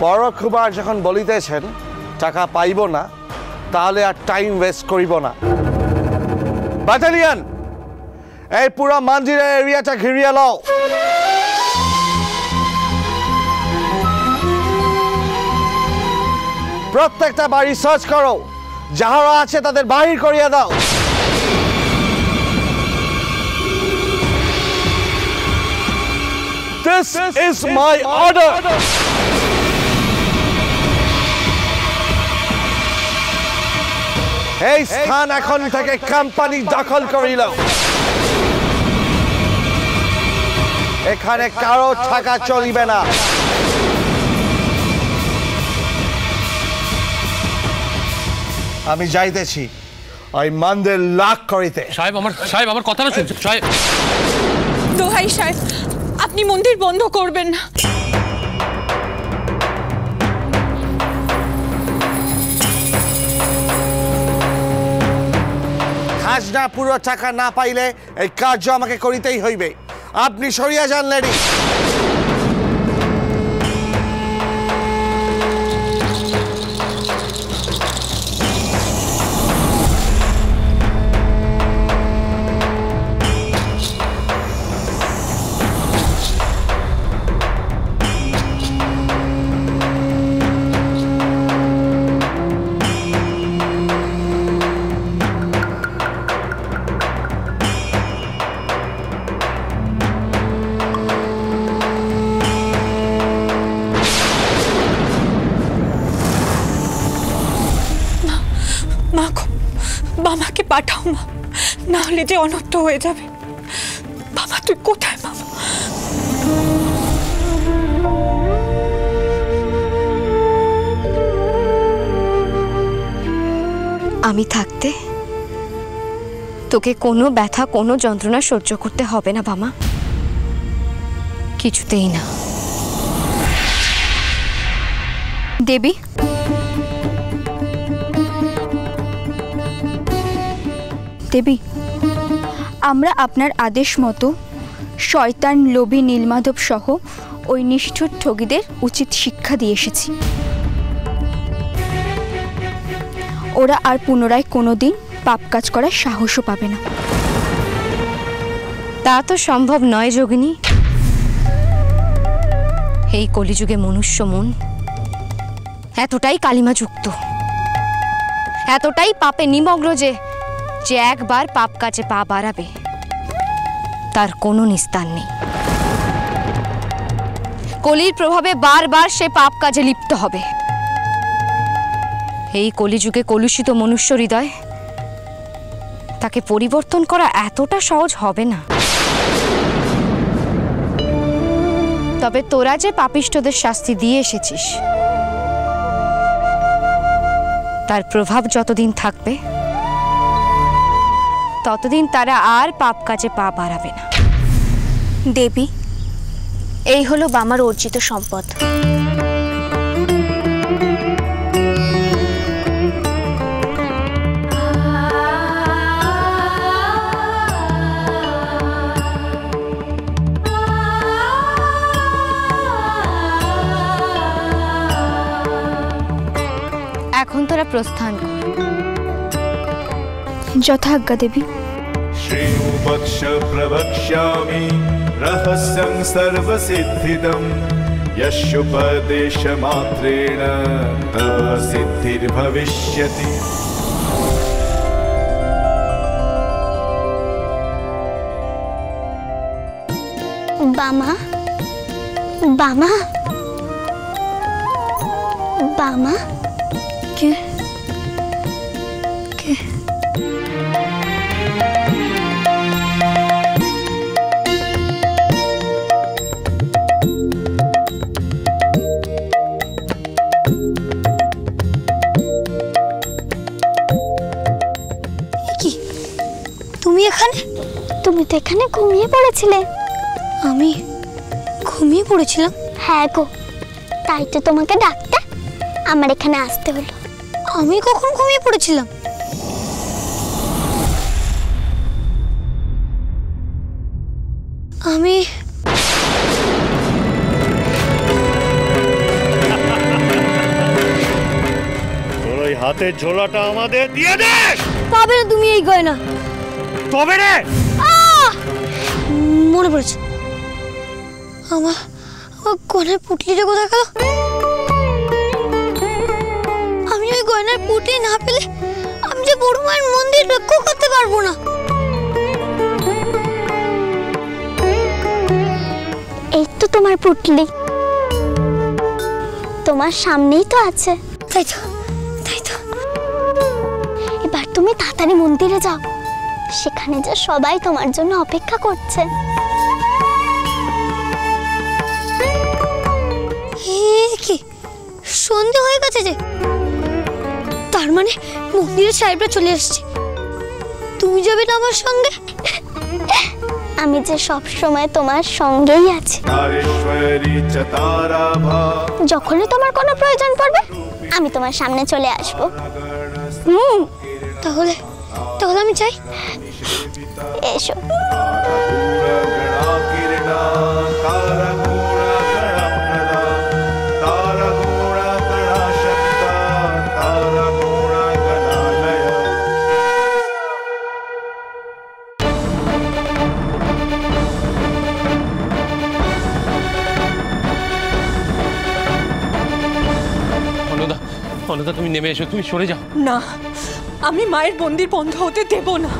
বড় কুমার যখন বলিতেছেন টাকা পাইব না, তাহলে আর টাইম ওয়েস্ট করিব না। ব্যাটালিয়ন, এই পুরো মন্দিরের এরিয়াটা ঘিরিয়ে লও। প্রত্যেকটা বাড়ি সার্চ করো, যাহারা আছে তাদের বাহির করিয়া দাও। This is my order. এই স্থান এখন থেকে কোম্পানি দখল করিল। এখানে কারো টাকা চলিবে না। আমি যাইতেছি ওই মন্দির লক করিতে। সাহেব আমার কথাটা শুনছেন সাহেব? দোহাই সাহেব, আপনি মন্দির বন্ধ করবেন না। খাজনা পুরো টাকা না পাইলে এই কার্য আমাকে করিতেই হইবে। আপনি সরিয়া যান লেডি। বাবাকে পাঠাও মা, না হলে যে অনর্থ হয়ে যাবে। বাবা তুই কোথায় বাবা? আমি থাকতে তোকে কোনো ব্যথা কোনো যন্ত্রণা সহ্য করতে হবে না বাবা, কিছুতেই না। দেবী, দেবী, আমরা আপনার আদেশ মতো শয়তান লোভী নীলমাধব সহ ওই নিষ্ঠুর ঠগীদের উচিত শিক্ষা দিয়ে এসেছি। ওরা আর পুনরায় কোনোদিন পাপ কাজ করার সাহসও পাবে না। তা তো সম্ভব নয় যোগিনী। এই কলিযুগে মনুষ্য মন এতটাই কালিমাযুক্ত, এতটাই পাপে নিমগ্ন যে একবার পাপ কাজে পা বাড়াবে তার কোনো নিস্তার নেই। কলির প্রভাবে বারবার সে পাপ কাজে লিপ্ত হবে। এই কলিযুগে কলুষিত মনুষ্য হৃদয় তাকে পরিবর্তন করা এতটা সহজ হবে না। তবে তোরা যে পাপিষ্ঠদের শাস্তি দিয়ে এসেছিস, তার প্রভাব যতদিন থাকবে ততদিন তারা আর পাপ কাজে পা বাড়াবে না। দেবী, এই হলো বামার অর্জিত সম্পদ। এখন তোরা প্রস্থান কর। যথাজ্ঞা দেবী। श्रीमुपक्ष प्रवक्ष्यामि रहस्यं सर्वसिद्धिदं यस्योपदेशमात्रेण तव सिद्धिर्भविष्यति। बामा बामा बामा কে কে তুমি এখানে? তুমি তো এখানে ঘুমিয়ে পড়েছিলে। আমি ঘুমিয়ে পড়েছিলাম? হ্যাঁ গো, তাই তো তোমাকে ডাকতে আমার এখানে আসতে হলো। আমি কখন ঘুমিয়ে পড়েছিলাম? আমি হাতের ঝোলাটা আমাদের দিয়ে দে। পাবে না তুমি এই গয়না। তবে রে মনে পড়েছে, আমার গয়নার পুটলিটা কোথায় গেল? আমি ওই গয়নার পুটলি না পেলে আমি যে বড় মায়ের মন্দির রক্ষা করতে পারবো না। এই তো তোমার পুটলি, তোমার সামনেই তো আছে। তাই তো, তাই তো। এবার তুমি তাড়াতাড়ি মন্দিরে যাও, সেখানে যে সবাই তোমার জন্য অপেক্ষা করছে। কি সন্ধে হয়ে গেছে যে? তার মানে মন্দিরের সাহেবরা চলে এসেছে। তুমি যাবে না আমার সঙ্গে? আমি যে সব সময় তোমার সঙ্গেই আছি। যখনই তোমার কোনো প্রয়োজন পড়বে আমি তোমার সামনে চলে আসব। তাহলে তাহলে আমি চাই, এসো। অনুদা তুমি নেমে এসো, তুমি সরে যাও। না, আমি মায়ের মন্দির বন্ধ হতে দেব না।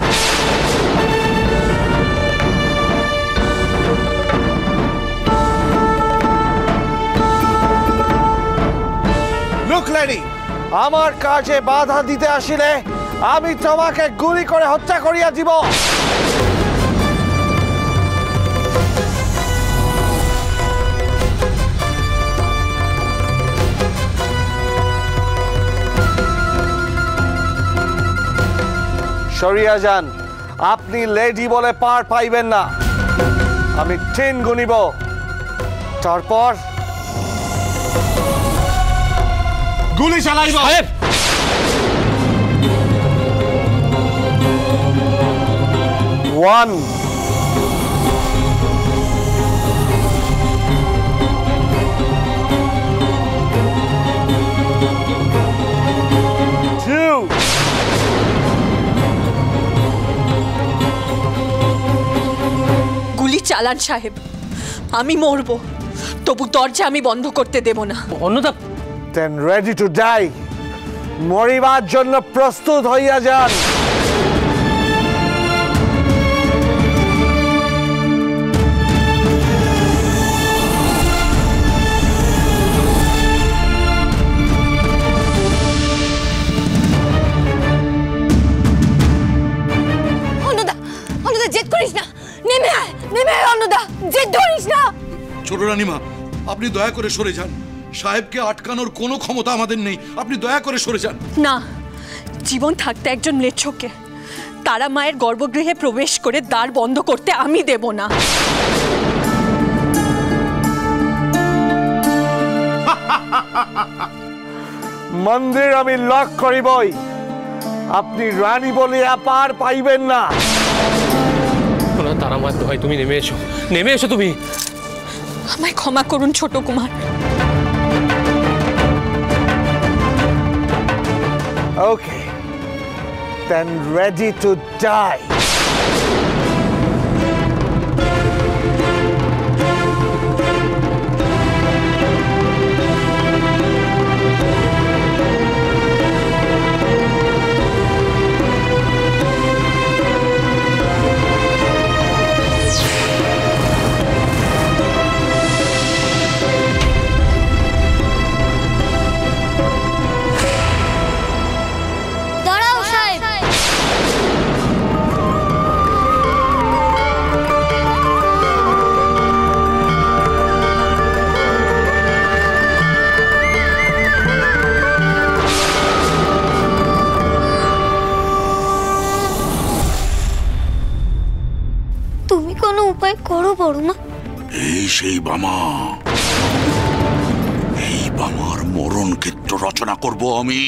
লুক লেডি, আমার কাজে বাধা দিতে আসিলে আমি তোমাকে গুলি করে হত্যা করিয়া দিব। সরিয়া যান, আপনি লেডি বলে পার পাইবেন না। আমি 10 গুনিব, তারপর গুলি চালাইব। সাহেব, ওয়ান, টু, গুলি চালান সাহেব, আমি মরবো, তবু দরজা আমি বন্ধ করতে দেব না। অনুদা then ready to die, মরিবার জন্য প্রস্তুত হইয়া যান। অনুদা জেদ করিস না, নেমে আয়, নেমে আয় অনুদা, জেদ ধরিস না। ছোট রানীমা, আপনি দয়া করে সরে যান। সাহেবকে আটকানোর কোনো ক্ষমতা আমাদের নেই, আপনি দয়া করে সরে যান। না, জীবন থাকতে একজন ম্লেচ্ছকে তারা মায়ের গর্ভগৃহে প্রবেশ করে দ্বার বন্ধ করতে আমি দেব না। মন্দির আমি লক করিবই, আপনি রানী বলিয়া পার পাইবেন না। তারা মার দোহাই, তুমি নেমে এসো, নেমে এসো তুমি। আমায় ক্ষমা করুন ছোট Kumar. Okay, then ready to die. করো বড়মা। এই সেই বামা, এই বামার মরণ ক্ষেত্র রচনা করব আমি।